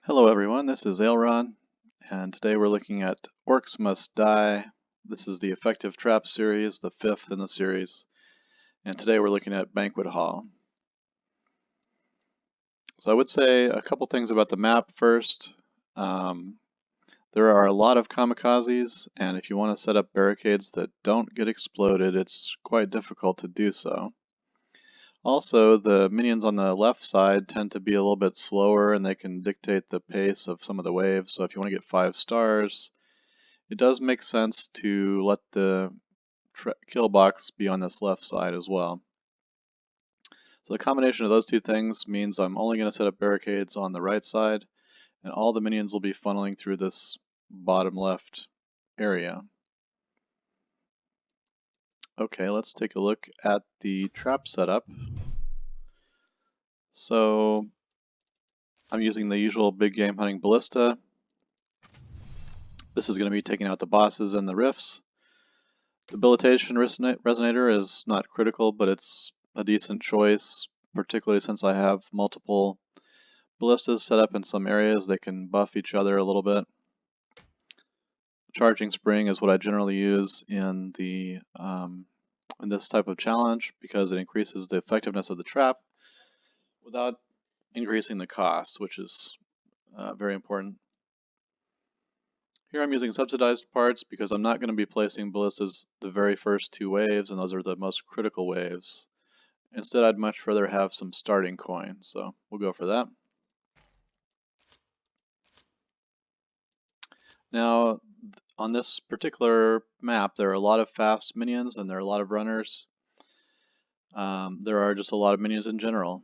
Hello everyone, this is Ailron, and today we're looking at Orcs Must Die. This is the Effective Trap series, the fifth in the series, and today we're looking at Banquet Hall. So I would say a couple things about the map first. There are a lot of kamikazes, and if you want to set up barricades that don't get exploded, it's quite difficult to do so. Also, the minions on the left side tend to be a little bit slower and they can dictate the pace of some of the waves. So if you want to get 5 stars, it does make sense to let the kill box be on this left side as well. So the combination of those two things means I'm only going to set up barricades on the right side, and all the minions will be funneling through this bottom left area. Okay, let's take a look at the trap setup. So I'm using the usual big game hunting ballista. This is going to be taking out the bosses and the rifts. Debilitation resonator is not critical, but it's a decent choice, particularly since I have multiple ballistas set up in some areas. They can buff each other a little bit. Charging spring is what I generally use in this type of challenge because it increases the effectiveness of the trap without increasing the cost, which is very important. Here I'm using subsidized parts because I'm not going to be placing ballistas the very first 2 waves, and those are the most critical waves. Instead, I'd much rather have some starting coin, so we'll go for that. Now, on this particular map, there are a lot of fast minions and there are a lot of runners. There are just a lot of minions in general.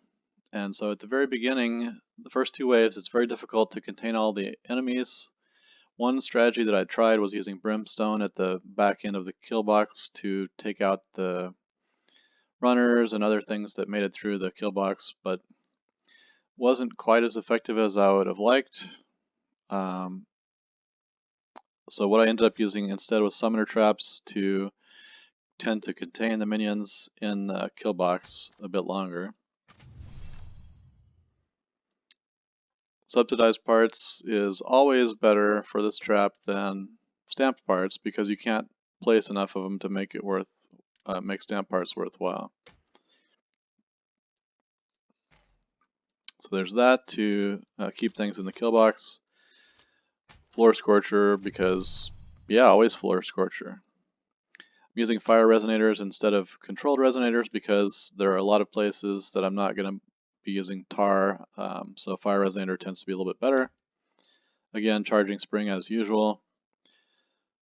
And so at the very beginning, the first 2 waves, it's very difficult to contain all the enemies. One strategy that I tried was using brimstone at the back end of the kill box to take out the runners and other things that made it through the kill box, but wasn't quite as effective as I would have liked. So what I ended up using instead was summoner traps to tend to contain the minions in the kill box a bit longer. Subsidized parts is always better for this trap than stamped parts because you can't place enough of them to make it make stamped parts worthwhile. So there's that to keep things in the kill box. Floor Scorcher because, yeah, always Floor Scorcher. I'm using fire resonators instead of controlled resonators because there are a lot of places that I'm not going to be using tar, so fire resonator tends to be a little bit better. Again, charging spring as usual.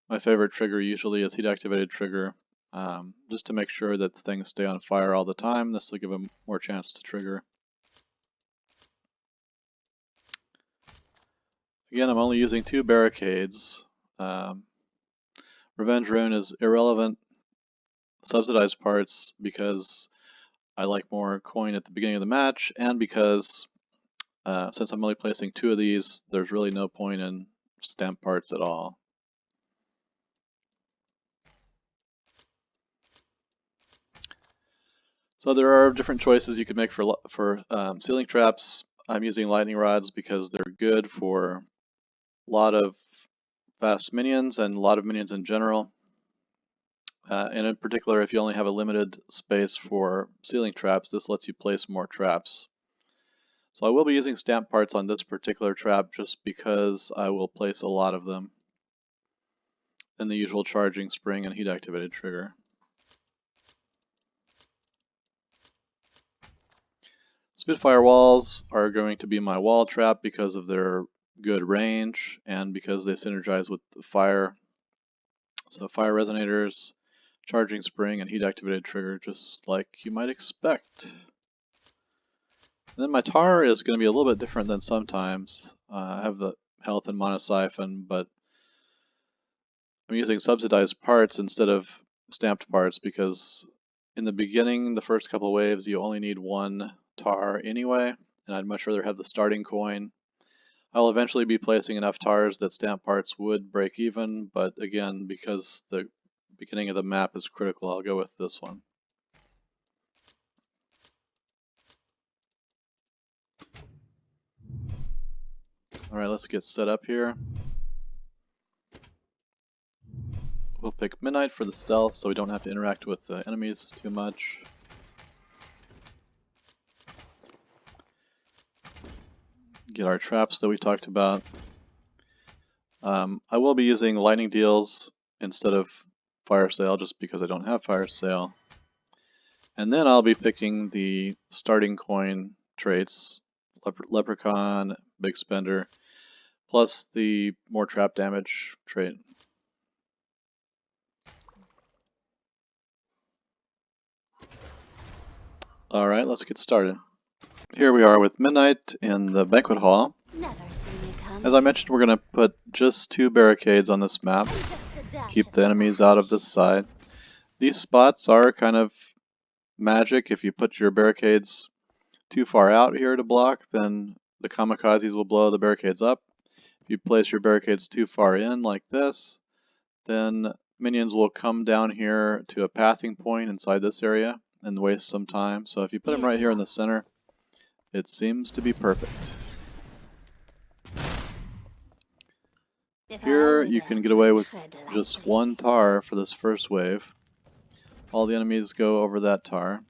My favorite trigger usually is heat activated trigger, just to make sure that things stay on fire all the time. This will give them more chance to trigger. Again, I'm only using 2 barricades. Revenge Rune is irrelevant. Subsidized parts because I like more coin at the beginning of the match, and because since I'm only placing 2 of these, there's really no point in stamp parts at all. So there are different choices you can make for ceiling traps. I'm using lightning rods because they're good for a lot of fast minions and a lot of minions in general. And in particular, if you only have a limited space for ceiling traps, this lets you place more traps. So I will be using stamp parts on this particular trap just because I will place a lot of them in the usual charging spring and heat activated trigger. Spitfire walls are going to be my wall trap because of their good range and because they synergize with the fire. So fire resonators, charging spring, and heat activated trigger, just like you might expect. And then my tar is going to be a little bit different than sometimes. I have the health and monosiphon, but I'm using subsidized parts instead of stamped parts because in the beginning, the first couple waves, you only need 1 tar anyway, and I'd much rather have the starting coin. I'll eventually be placing enough tars that stamp parts would break even, but again, because the beginning of the map is critical, I'll go with this one. Alright, let's get set up here. We'll pick Midnight for the stealth so we don't have to interact with the enemies too much. Get our traps that we talked about. I will be using lightning deals instead of fire sale just because I don't have fire sale. And then I'll be picking the starting coin traits, Leprechaun, Big Spender, plus the more trap damage trait. Alright, let's get started. Here we are with Midnight in the Banquet Hall. As I mentioned, we're going to put just 2 barricades on this map. Keep the enemies out of this side. These spots are kind of magic. If you put your barricades too far out here to block, then the kamikazes will blow the barricades up. If you place your barricades too far in like this, then minions will come down here to a pathing point inside this area and waste some time. So if you put them right here in the center, it seems to be perfect. Here you can get away with just 1 tar for this first wave. All the enemies go over that tar.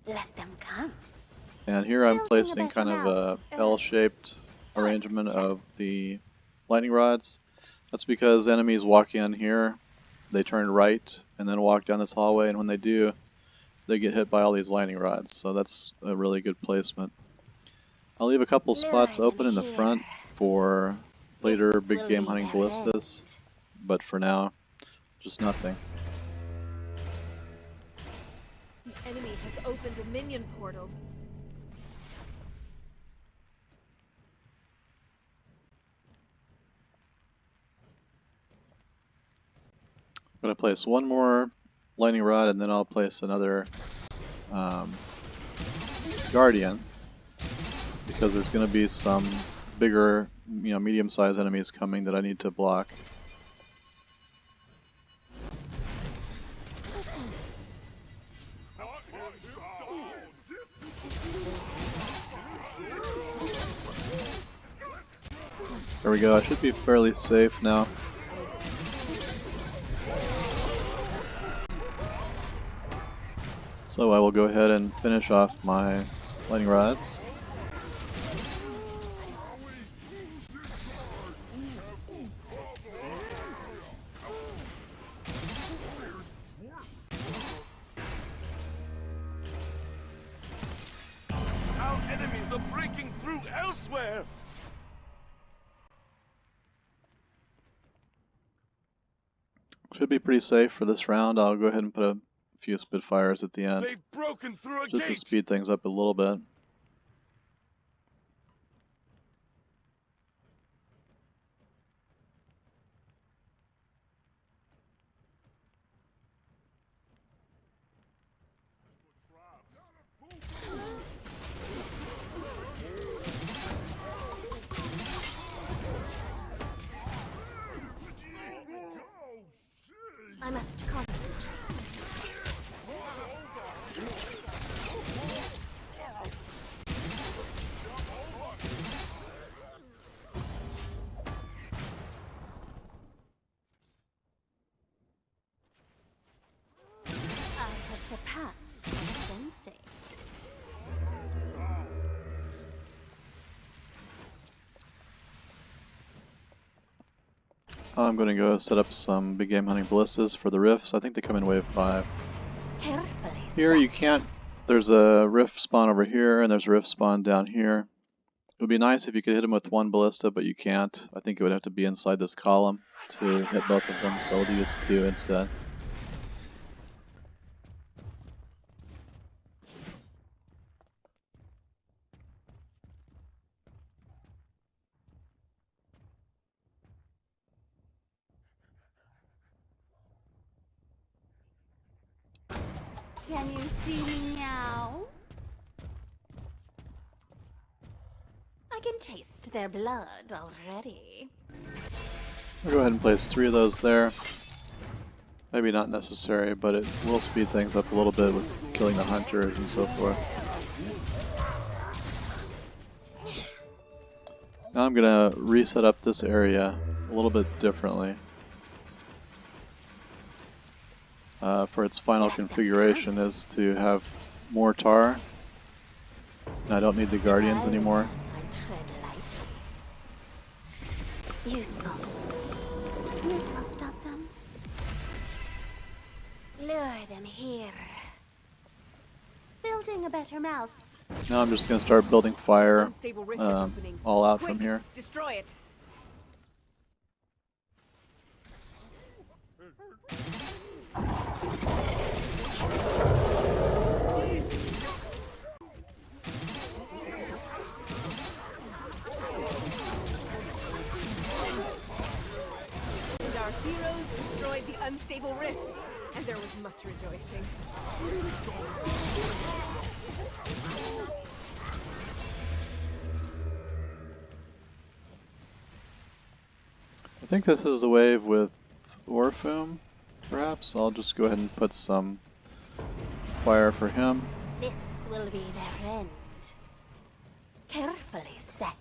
Let them come. And here I'm placing kind of a L-shaped arrangement of the lightning rods. That's because enemies walk in here, they turn right, and then walk down this hallway, and when they do, they get hit by all these lightning rods. So that's a really good placement. I'll leave a couple spots open in the front for later big game hunting ballistas, but for now, just nothing. The enemy has opened a minion portal. I'm going to place 1 more lightning rod, and then I'll place another guardian, because there's going to be some bigger, medium-sized enemies coming that I need to block. There we go, I should be fairly safe now. So I will go ahead and finish off my lightning rods. Our enemies are breaking through elsewhere! Should be pretty safe for this round. I'll go ahead and put a few Spitfires at the end, They've broken through a just to gate! speed things up a little bit. I must concentrate. I have surpassed Sensei. I'm going to go set up some big game hunting ballistas for the rifts. I think they come in wave 5. Carefully Here you set. can't, there's a rift spawn over here and there's a rift spawn down here. It would be nice if you could hit them with 1 ballista, but you can't. I think it would have to be inside this column to hit both of them, so we'll use 2 instead. Can you see me now? I can taste their blood already. I'll go ahead and place 3 of those there. Maybe not necessary, but it will speed things up a little bit with killing the hunters and so forth. Now I'm gonna reset up this area a little bit differently. For its final configuration is to have more tar. And I don't need the guardians anymore. I'd tread lightly. Useful. This will stop them. Lure them here. Building a better mouse. Now I'm just gonna start building fire Unstable rift is opening. all out Quick, from here. destroy it. And our heroes destroyed the unstable rift, and there was much rejoicing. I think this is the wave with Orpheum, perhaps. I'll just go ahead and put some fire for him. This will be their end. Carefully set.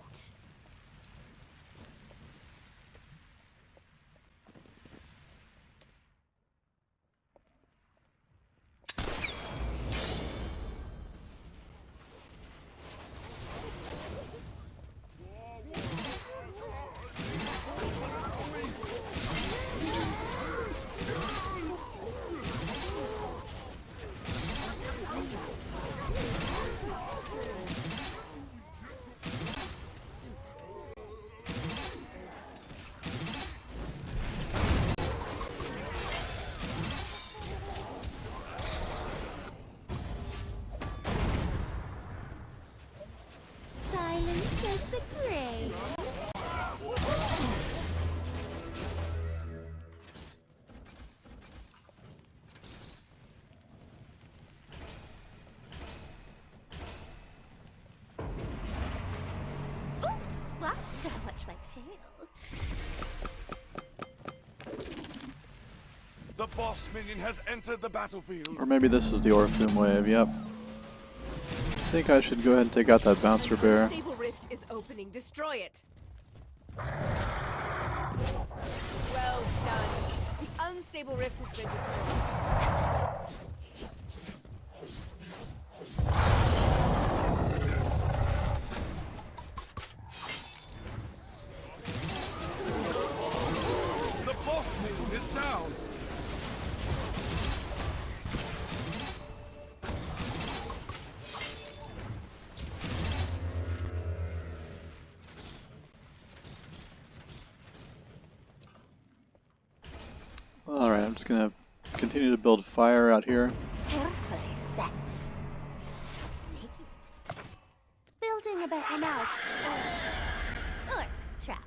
Silence as the grave. Oh, wow, gotta watch my tail. The boss minion has entered the battlefield. Or maybe this is the Orpheum wave, yep. I think I should go ahead and take out that bouncer bear. Unstable rift is opening. Destroy it. Well done. The unstable rift has been destroyed. The boss minion is down. Alright, I'm just gonna continue to build fire out here. Carefully set. Sneaky. Building a better mouse. Orc trap.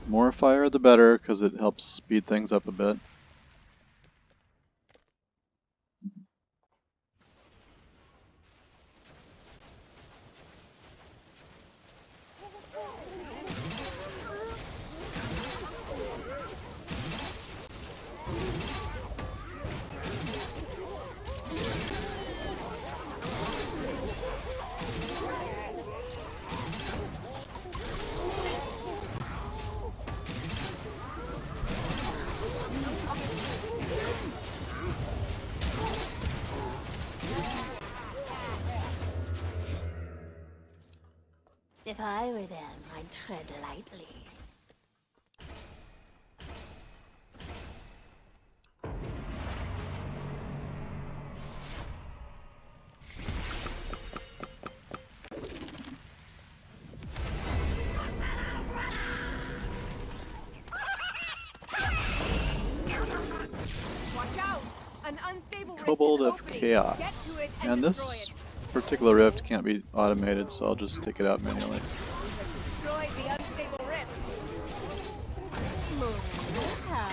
More fire the better, because it helps speed things up a bit. If I were them, I'd tread lightly. Watch out! An unstable rift Kobold is of opening. Chaos. Get to it and And destroy this it. particular rift can't be automated, so I'll just take it out manually. We have destroyed the unstable rift. More power.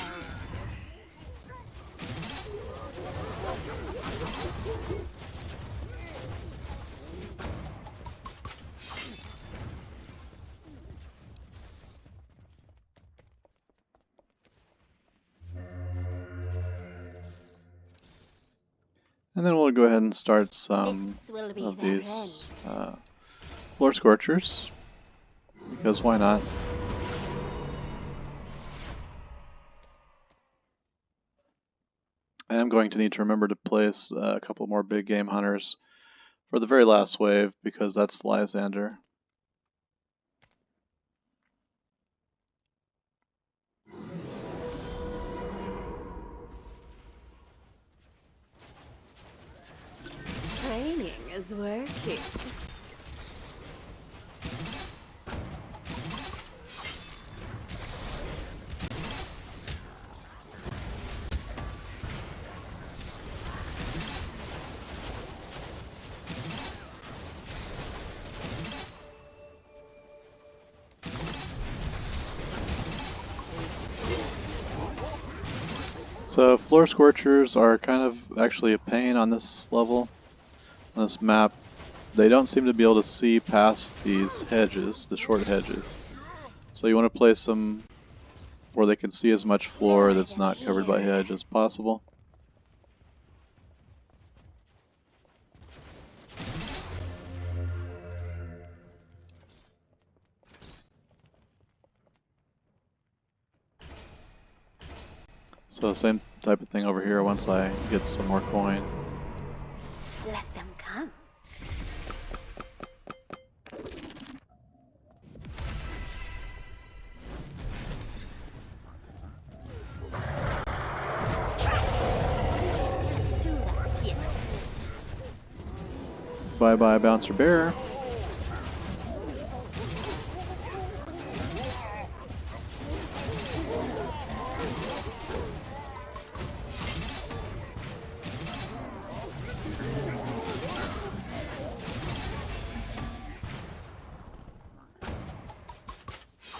And then we'll go ahead and start some This will be of their these end. floor scorchers. because why not? I am going to need to remember to place a couple more big game hunters for the very last wave, because that's Lysander. Training is working. So floor scorchers are kind of actually a pain on this level, on this map. They don't seem to be able to see past these hedges, the short hedges. So you want to place them where they can see as much floor that's not covered by hedge as possible. So same type of thing over here once I get some more coin. Let them come. Let's do that, yes. Bye bye, Bouncer Bear.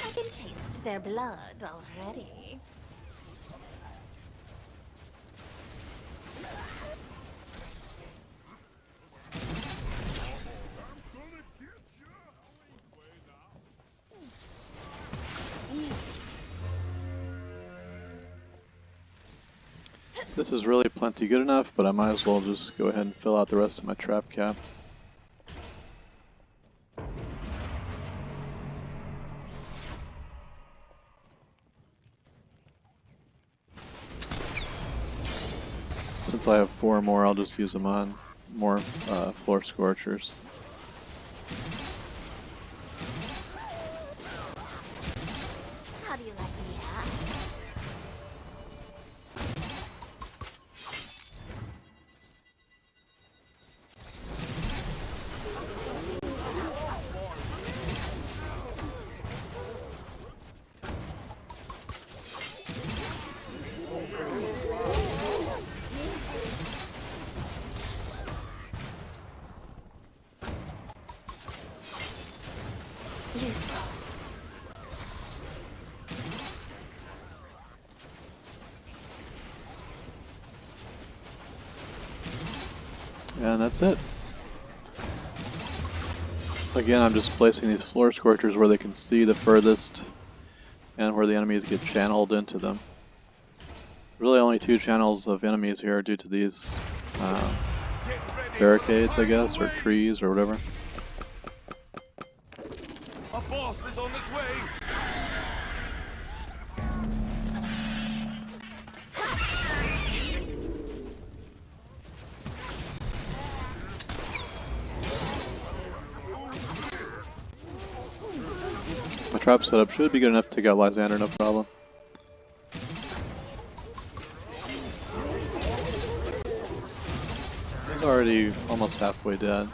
I can taste their blood already. This is really plenty good enough, but I might as well just go ahead and fill out the rest of my trap cap. Since I have 4 more, I'll just use them on more floor scorchers. How do you like me, huh? Useful. And that's it. Again, I'm just placing these floor scorchers where they can see the furthest and where the enemies get channeled into them. Really only 2 channels of enemies here due to these barricades, I guess, or trees or whatever. A boss is on its way. My trap setup should be good enough to take out Lysander, no problem. He's already almost halfway dead.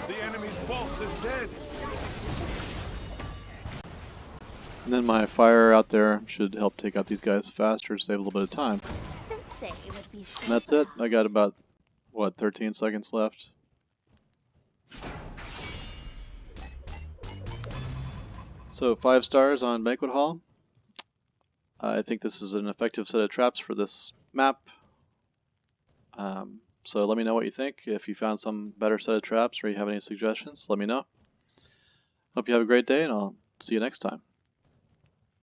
The enemy's boss is dead. And then my fire out there should help take out these guys faster, save a little bit of time. Sensei would be so And that's it. I got about, what, 13 seconds left. So 5 stars on Banquet Hall. I think this is an effective set of traps for this map. So let me know what you think. If you found some better set of traps or you have any suggestions, let me know. Hope you have a great day, and I'll see you next time.